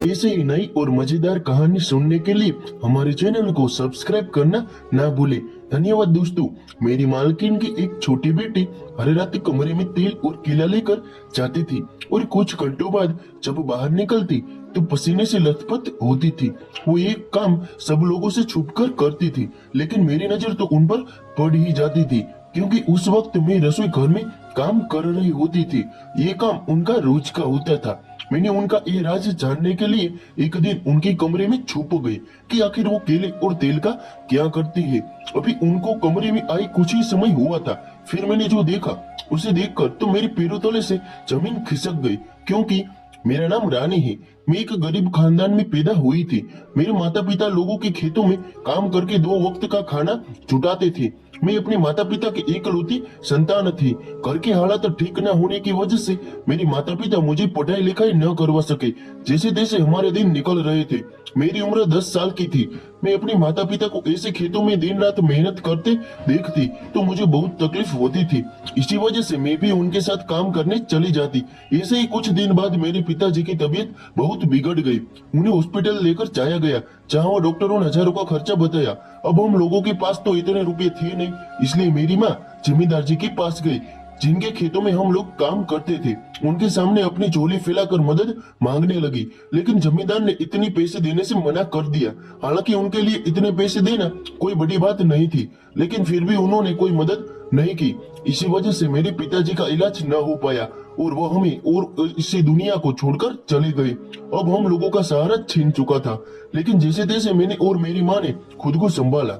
ऐसे ही नई और मजेदार कहानी सुनने के लिए हमारे चैनल को सब्सक्राइब करना ना भूलें। धन्यवाद दोस्तों। मेरी मालकिन की एक छोटी बेटी हर रात कमरे में तेल और केला लेकर जाती थी और कुछ घंटों बाद जब बाहर निकलती तो पसीने से लथपथ होती थी। वो एक काम सब लोगों से छुपकर करती थी, लेकिन मेरी नजर तो उन पर पड़ ही जाती थी क्योंकि उस वक्त मैं रसोई घर में काम कर रही होती थी। ये काम उनका रोज का होता था। मैंने उनका ये राज जानने के लिए एक दिन उनके कमरे में छुप गई कि आखिर वो केले और तेल का क्या करती है। अभी उनको कमरे में आए कुछ ही समय हुआ था, फिर मैंने जो देखा उसे देखकर तो मेरे पैरों तले से जमीन खिसक गई, क्योंकि मेरा नाम रानी है। मैं एक गरीब खानदान में पैदा हुई थी। मेरे माता पिता लोगों के खेतों में काम करके 2 वक्त का खाना जुटाते थे। मैं अपने माता पिता की इकलौती संतान थी। घर की हालत ठीक न होने की वजह से मेरे माता पिता मुझे पढ़ाई लिखाई न करवा सके। जैसे तैसे हमारे दिन निकल रहे थे। मेरी उम्र 10 साल की थी। मैं अपने माता पिता को ऐसे खेतों में दिन रात मेहनत करते देखती तो मुझे बहुत तकलीफ होती थी। इसी वजह से मैं भी उनके साथ काम करने चली जाती। ऐसे ही कुछ दिन बाद मेरे पिताजी की तबीयत बहुत बिगड़ गई। उन्हें हॉस्पिटल लेकर जाया गया, जहाँ वो डॉक्टरों ने हजारों का खर्चा बताया। अब हम लोगों के पास तो इतने रुपए थे नहीं, इसलिए मेरी माँ जमींदार जी के पास गई, जिनके खेतों में हम लोग काम करते थे। उनके सामने अपनी झोली फैलाकर मदद मांगने लगी, लेकिन जमींदार ने इतनी पैसे देने से मना कर दिया। हालांकि उनके लिए इतने पैसे देना कोई बड़ी बात नहीं थी, लेकिन फिर भी उन्होंने कोई मदद नहीं की। इसी वजह से मेरे पिताजी का इलाज न हो पाया और वो हमें और इसी दुनिया को छोड़कर चले गए। अब हम लोगों का सहारा छीन चुका था, लेकिन जैसे तैसे मैंने और मेरी माँ ने खुद को संभाला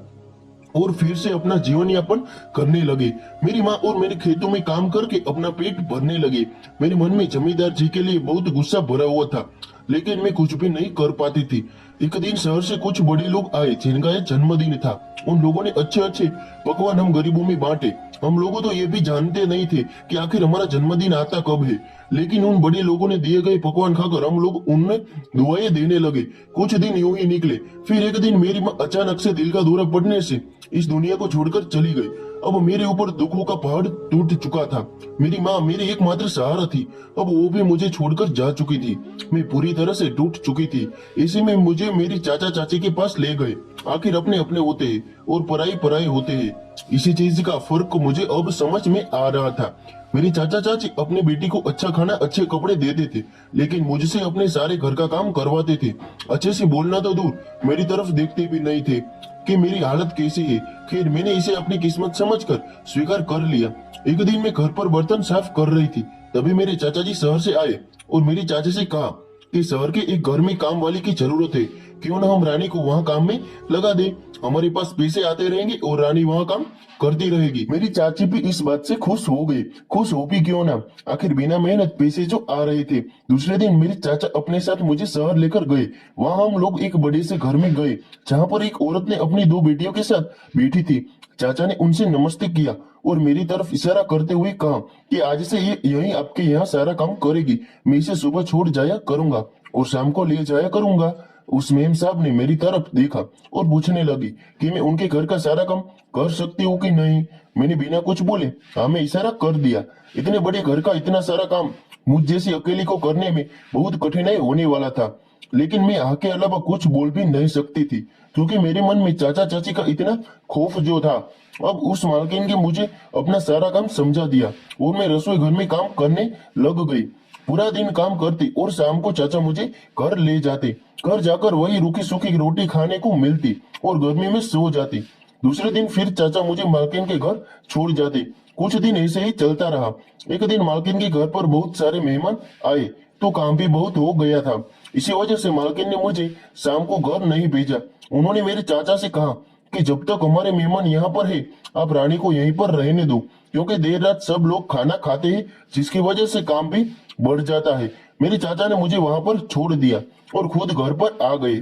और फिर से अपना जीवन यापन करने लगे। मेरी माँ और मेरे खेतों में काम करके अपना पेट भरने लगे। मेरे मन में जमींदार जी के लिए बहुत गुस्सा भरा हुआ था, लेकिन मैं कुछ भी नहीं कर पाती थी। एक दिन शहर से कुछ बड़े लोग आए जिनका ये जन्मदिन था। उन लोगों ने अच्छे अच्छे पकवान हम गरीबों में बांटे। हम लोगों तो ये भी जानते नहीं थे कि आखिर हमारा जन्मदिन आता कब है, लेकिन उन बड़े लोगों ने दिए गए पकवान खाकर हम लोग उनमें दुआएं देने लगे। कुछ दिन यूं ही निकले। फिर एक दिन मेरी माँ अचानक से दिल का दौरा पड़ने से इस दुनिया को छोड़कर चली गई। अब मेरे ऊपर दुखों का पहाड़ टूट चुका था। मेरी माँ मेरी एकमात्र सहारा थी, अब वो भी मुझे छोड़कर जा चुकी थी। मैं पूरी तरह से टूट चुकी थी। इसी में मुझे मेरी चाचा चाची के पास ले गए। आखिर अपने अपने होते हैं और पराई पराई होते हैं, इसी चीज का फर्क मुझे अब समझ में आ रहा था। मेरी चाचा चाची अपनी बेटी को अच्छा खाना अच्छे कपड़े देते थे, लेकिन मुझसे अपने सारे घर का काम करवाते थे। अच्छे से बोलना तो दूर, मेरी तरफ देखते भी नहीं थे कि मेरी हालत कैसी है। खैर, मैंने इसे अपनी किस्मत समझकर स्वीकार कर लिया। एक दिन मैं घर पर बर्तन साफ कर रही थी, तभी मेरे चाचा जी शहर से आए और मेरी चाचा से कहा कि शहर के एक घर में काम वाली की जरूरत है, क्यों ना हम रानी को वहाँ काम में लगा दे। हमारे पास पैसे आते रहेंगे और रानी वहाँ काम करती रहेगी। मेरी चाची भी इस बात से खुश हो गई। खुश हो भी क्यों ना, आखिर बिना मेहनत पैसे जो आ रहे थे। दूसरे दिन मेरे चाचा अपने साथ मुझे शहर लेकर गए। वहाँ हम लोग एक बड़े से घर में गए, जहाँ पर एक औरत ने अपनी 2 बेटियों के साथ बैठी थी। चाचा ने उनसे नमस्ते किया और मेरी तरफ इशारा करते हुए कहा कि आज से ये यही आपके यहाँ सारा काम करेगी। मैं इसे सुबह छोड़ जाया करूंगा और शाम को ले जाया करूंगा। उस मेम साहब ने मेरी तरफ देखा और पूछने लगी कि मैं उनके घर का सारा काम कर सकती हूँ कि नहीं। मैंने बिना कुछ बोले हाँ में इशारा कर दिया। इतने बड़े घर का इतना सारा काम मुझ जैसी अकेली को करने में बहुत कठिनाई होने वाला था, लेकिन मैं हाँ के अलावा कुछ बोल भी नहीं सकती थी, क्योंकि मेरे मन में चाचा चाची का इतना खौफ जो था। अब उस मालकिन ने मुझे अपना सारा काम समझा दिया और मैं रसोई घर में काम करने लग गई। पूरा दिन काम करती और शाम को चाचा मुझे घर ले जाते। घर जाकर वही रूखी सूखी रोटी खाने को मिलती और गर्मी में सो जाती। दूसरे दिन फिर चाचा मुझे मालकिन के घर छोड़ जाते। कुछ दिन ऐसे ही चलता रहा। एक दिन मालकिन के घर पर बहुत सारे मेहमान आए तो काम भी बहुत हो गया था। इसी वजह से मालकिन ने मुझे शाम को घर नहीं भेजा। उन्होंने मेरे चाचा से कहा कि जब तक हमारे मेहमान यहाँ पर है, आप रानी को यहीं पर रहने दो, क्योंकि देर रात सब लोग खाना खाते हैं, जिसकी वजह से काम भी बढ़ जाता है। मेरे चाचा ने मुझे वहां पर छोड़ दिया और खुद घर पर आ गए।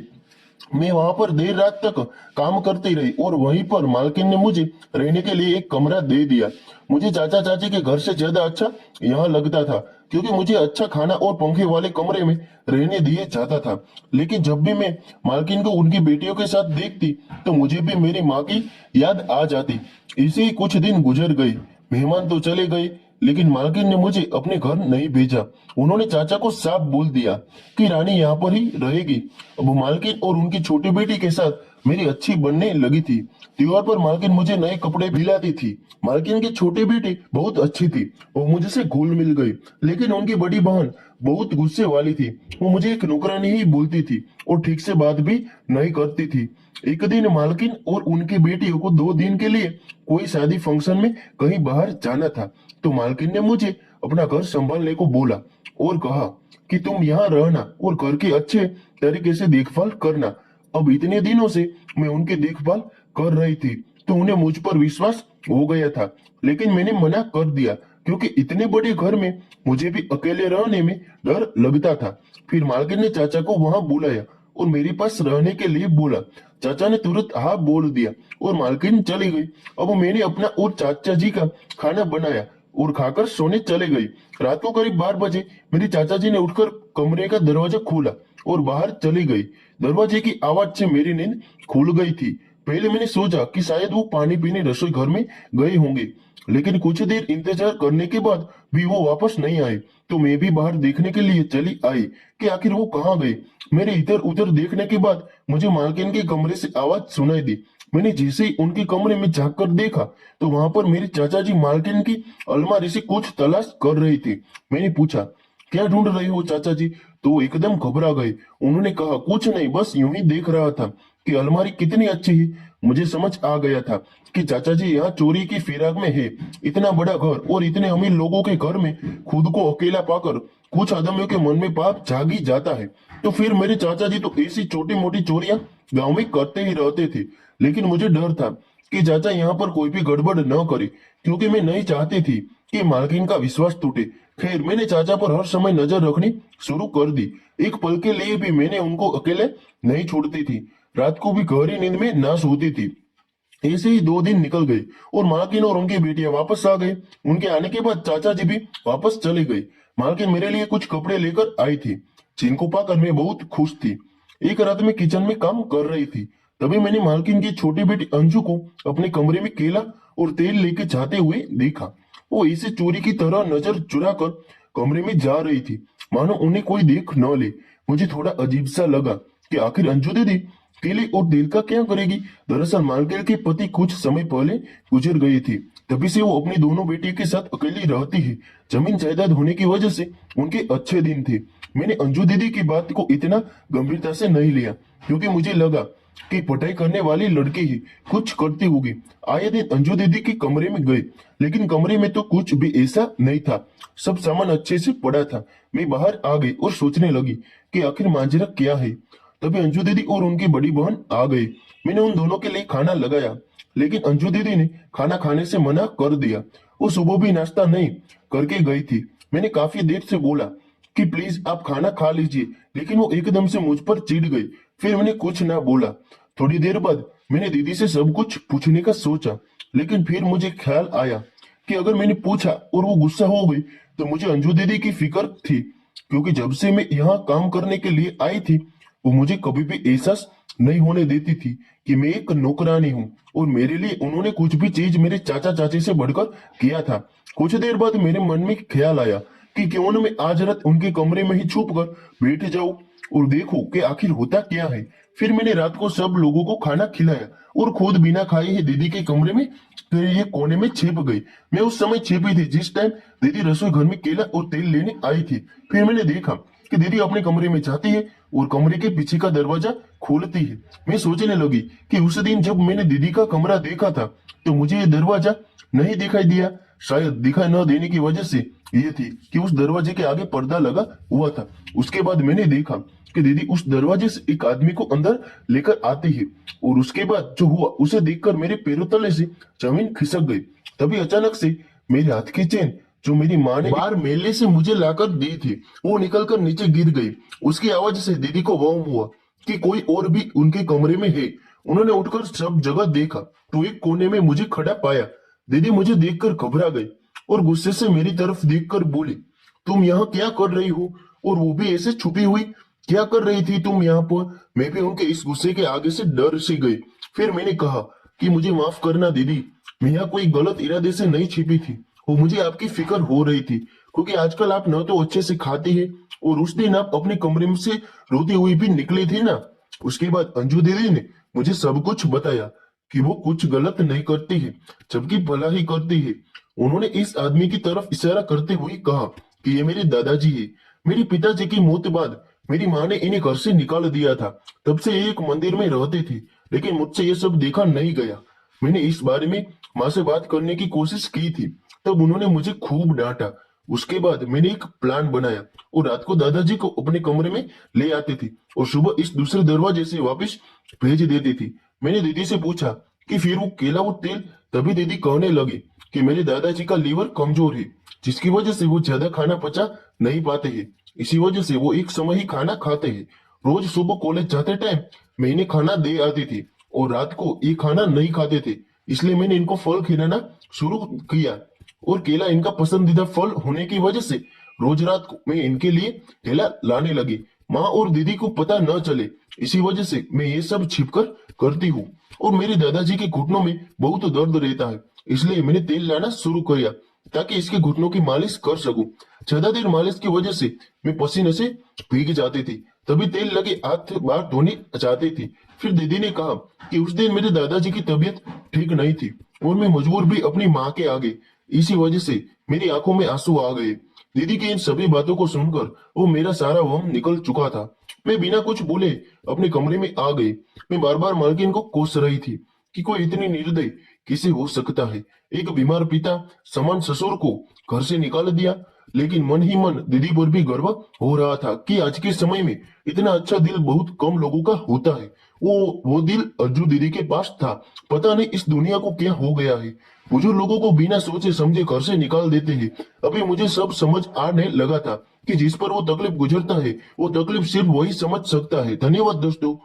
मैं वहां पर देर रात तक काम करती रही और वहीं पर मालकिन ने मुझे रहने के लिए एक कमरा दे दिया। मुझे चाचा चाची के घर से ज्यादा अच्छा यहाँ लगता था, क्योंकि मुझे अच्छा खाना और पंखे वाले कमरे में रहने दिए जाता था। लेकिन जब भी मैं मालकिन को उनकी बेटियों के साथ देखती तो मुझे भी मेरी माँ की याद आ जाती। इसे ही कुछ दिन गुजर गए। मेहमान तो चले गए, लेकिन मालकिन ने मुझे अपने घर नहीं भेजा। उन्होंने चाचा को साफ बोल दिया कि रानी यहाँ पर ही रहेगी। अब मालकिन और उनकी छोटी बेटी के साथ मेरी अच्छी बनने लगी थी। त्योहार पर मालकिन मुझे नए कपड़े दिलाती थी। मालकिन की छोटी बेटी बहुत अच्छी थी, वो मुझसे घुल मिल गई। लेकिन उनकी बड़ी बहन बहुत गुस्से वाली थी। वो मुझे एक नौकरानी ही बोलती थी और ठीक से बात भी नहीं करती थी। एक दिन मालकिन और उनकी बेटियों को 2 दिन के लिए कोई शादी फंक्शन में कहीं बाहर जाना था। तो मालकिन ने मुझे अपना घर संभालने को बोला और कहा कि तुम यहाँ रहना और घर की अच्छे तरीके से देखभाल करना। अब इतने दिनों से मैं उनकी देखभाल कर रही थी तो उन्हें मुझ पर विश्वास हो गया था। लेकिन मैंने मना कर दिया क्योंकि इतने बड़े घर में मुझे भी अकेले रहने में डर लगता था। फिर मालकिन ने चाचा को वहां बुलाया और मेरे पास रहने के लिए बोला। चाचा ने तुरंत हाँ बोल दिया और मालकिन चली गई। अब मैंने अपना और चाचा जी का खाना बनाया और खाकर सोने चले गई। रात को करीब 12 बजे मेरे चाचा जी ने उठकर कमरे का दरवाजा खोला और बाहर चली गई। दरवाजे की आवाज से मेरी नींद खुल गई थी। पहले मैंने सोचा कि शायद वो पानी पीने रसोई घर में गए होंगे, लेकिन कुछ देर इंतजार करने के बाद भी वो वापस नहीं आए। तो मैं भी बाहर देखने के लिए चली आई कि आखिर वो कहाँ गए। मेरे इधर उधर देखने के बाद मुझे मालकिन के कमरे से आवाज सुनाई दी। मैंने जैसे ही उनके कमरे में झांक कर देखा तो वहां पर मेरे चाचा जी मालकिन की अलमारी से कुछ तलाश कर रहे थे। मैंने पूछा, क्या ढूंढ रहे हो चाचा जी? तो वो एकदम घबरा गए। उन्होंने कहा, कुछ नहीं, बस यूं ही देख रहा था कि अलमारी कितनी अच्छी है। मुझे समझ आ गया था कि चाचा जी यहाँ चोरी की फिराक में है। इतना बड़ा घर और इतने अमीर लोगों के घर में खुद को अकेला पाकर कुछ आदमियों के मन में पाप जाग ही जाता है। तो फिर मेरे चाचा जी तो ऐसी छोटी मोटी चोरियां गांव में करते ही रहते थे। लेकिन मुझे डर था कि चाचा यहाँ पर कोई भी गड़बड़ न करे, क्योंकि मैं नहीं चाहती थी कि मालकिन का विश्वास टूटे। खैर, मैंने चाचा पर हर समय नजर रखनी शुरू कर दी। एक पल के लिए भी मैंने उनको अकेले नहीं छोड़ती थी। रात को भी गहरी नींद में ना सोती थी। ऐसे ही 2 दिन निकल गए और मालकिन और उनकी बेटियां वापस आ गए। उनके आने के बाद चाचा जी भी वापस चले गए। मालकिन मेरे लिए कुछ कपड़े लेकर आई थी, जिनको पाकर मैं बहुत खुश थी। एक रात में किचन में काम कर रही थी, तभी मैंने मालकिन की छोटी बेटी अंजू को अपने कमरे में केला और तेल लेके जाते हुए देखा। वो ऐसे चोरी की तरह नजर चुरा कर कमरे में जा रही थी, मानो उन्हें कोई देख न ले। मुझे थोड़ा अजीब सा लगा कि आखिर अंजू दीदी केले और तेल का क्या करेगी। दरअसल मालकिन के पति कुछ समय पहले गुजर गए थे, तभी से वो अपनी दोनों बेटियों के साथ अकेली रहती है। जमीन जायदाद होने की वजह से उनके अच्छे दिन थे। मैंने अंजू दीदी की बात को इतना गंभीरता से नहीं लिया, क्योंकि मुझे लगा कि पढ़ाई करने वाली लड़की ही कुछ करती होगी। आए दिन अंजू दीदी के कमरे में गए, लेकिन कमरे में तो कुछ भी ऐसा नहीं था। सब सामान अच्छे से पड़ा था। मैं बाहर आ गई और सोचने लगी कि आखिर माजरा क्या है। तभी अंजू दीदी और उनकी बड़ी बहन आ गई। मैंने उन दोनों के लिए खाना लगाया, लेकिन अंजू दीदी ने खाना खाने से मना कर दिया। वो सुबह भी नाश्ता नहीं करके गई थी। मैंने काफी देर से बोला कि प्लीज आप खाना खा लीजिए, लेकिन वो एकदम से मुझ पर चिढ़ गई। फिर मैंने कुछ ना बोला। थोड़ी देर बाद मैंने दीदी से सब कुछ पूछने का सोचा, लेकिन फिर मुझे ख्याल आया कि अगर मैंने पूछा और वो गुस्सा हो गई तो मुझे अंजू दीदी की फिक्र थी, क्योंकि जब से मैं यहाँ काम करने के लिए आई थी वो मुझे कभी भी एहसास नहीं होने देती थी कि मैं एक नौकरानी हूँ और मेरे लिए उन्होंने कुछ भी चीज मेरे चाचा चाची से बढ़कर किया था। कुछ देर बाद मेरे मन में ख्याल आया कि क्यों न मैं आज रात उनके कमरे में ही छुप कर बैठ जाऊं और देखूं कि आखिर होता क्या है। फिर मैंने रात को सब लोगों को खाना खिलाया और खुद बिना खाए ही दीदी के कमरे में ये कोने में छिप गई। मैं उस समय छिपी थी जिस टाइम दीदी रसोई घर में केला और तेल लेने आई थी। फिर मैंने देखा कि दीदी अपने कमरे में जाती है और कमरे के पीछे का दरवाजा खोलती है। मैं सोचने लगी कि उस दिन जब मैंने दीदी का कमरा देखा था तो मुझे ये दरवाजा नहीं दिखाई दिया। शायद दिखाई न देने की वजह से ये थी कि उस दरवाजे के आगे पर्दा लगा हुआ था। उसके बाद मैंने देखा कि दीदी उस दरवाजे से एक आदमी को अंदर लेकर आती है और उसके बाद जो हुआ उसे देखकर मेरे पैरों तले से जमीन खिसक गई। तभी अचानक से मेरे हाथ की चेन जो मेरी माँ ने बाहर मेले से मुझे लाकर दी थी वो निकलकर नीचे गिर गई। उसकी आवाज से दीदी को वहम हुआ कि कोई और भी उनके कमरे में है। उन्होंने उठकर सब जगह देखा तो एक कोने में मुझे खड़ा पाया। दीदी मुझे देखकर घबरा गई और गुस्से से मेरी तरफ देखकर बोली, तुम यहाँ क्या कर रही हो, और वो भी ऐसे छुपी हुई? क्या कर रही थी तुम यहाँ पर? मैं भी उनके इस गुस्से के आगे से डर सी गई। फिर मैंने कहा कि मुझे माफ करना दीदी, मैं यहाँ कोई गलत इरादे से नहीं छिपी थी वो मुझे आपकी फिक्र हो रही थी, क्योंकि आजकल आप न तो अच्छे से खाते हैं और उस दिन आप अपने कमरे में से रोते हुए भी निकले थे ना। उसके बाद अंजू दीदी ने मुझे सब कुछ बताया कि वो कुछ गलत नहीं करती है, जबकि भला ही करती है। उन्होंने इस आदमी की तरफ इशारा करते हुए कहा कि ये मेरे दादाजी है। मेरे पिताजी की मौत बाद मेरी माँ ने इन्हें घर से निकाल दिया था। तब से ये एक मंदिर में रहते थे, लेकिन मुझसे ये सब देखा नहीं गया। मैंने इस बारे में माँ से बात करने की कोशिश की थी, तब उन्होंने मुझे खूब डांटा। उसके बाद मैंने एक प्लान बनाया और रात को दादाजी को अपने कमरे में ले आती थी और सुबह इस दूसरे दरवाजे से वापस भेज देती थी। मैंने दीदी से पूछा कि फिर वो केला और तेल, तभी दीदी कहने लगी कि मेरे दादाजी का लीवर कमजोर है, जिसकी वजह से वो ज्यादा खाना पचा नहीं पाते हैं। इसी वजह से वो एक समय ही खाना खाते हैं। रोज सुबह कॉलेज जाते टाइम मैं इन्हें खाना दे आती थी और रात को ये खाना नहीं खाते थे, इसलिए मैंने इनको फल खिलाना शुरू किया। और केला इनका पसंदीदा फल होने की वजह से रोज रात को मैं इनके लिए केला लाने लगी। माँ और दीदी को पता न चले, इसी वजह से मैं ये सब छिपकर करती हूँ। और मेरे दादाजी के घुटनों में बहुत दर्द रहता है, इसलिए मैंने तेल लाना शुरू किया ताकि इसके घुटनों की मालिश कर सकूं। ज्यादा देर मालिश की वजह से मैं पसीने से भीग जाती थी, तभी तेल लगे हाथ बाहर धोने जाती थी। फिर दीदी ने कहा कि उस दिन मेरे दादाजी की तबीयत ठीक नहीं थी और मैं मजबूर भी अपनी माँ के आगे। इसी वजह से मेरी आंखों में आंसू आ गए। दीदी की इन सभी बातों को सुनकर वो मेरा सारा वहम निकल चुका था। मैं बिना कुछ बोले अपने कमरे में आ गई। मैं बार बार मालकिन को कोस रही थी कि कोई इतनी निर्दयी कैसे हो सकता है। एक बीमार पिता समान ससुर को घर से निकाल दिया, लेकिन मन ही मन दीदी पर भी गर्व हो रहा था कि आज के समय में इतना अच्छा दिल बहुत कम लोगों का होता है। वो दिल अर्जू दीदी के पास था। पता नहीं इस दुनिया को क्या हो गया है, वो जो लोगों को बिना सोचे समझे घर से निकाल देते हैं। अभी मुझे सब समझ आने लगा था कि जिस पर वो तकलीफ गुजरता है वो तकलीफ सिर्फ वही समझ सकता है। धन्यवाद दोस्तों।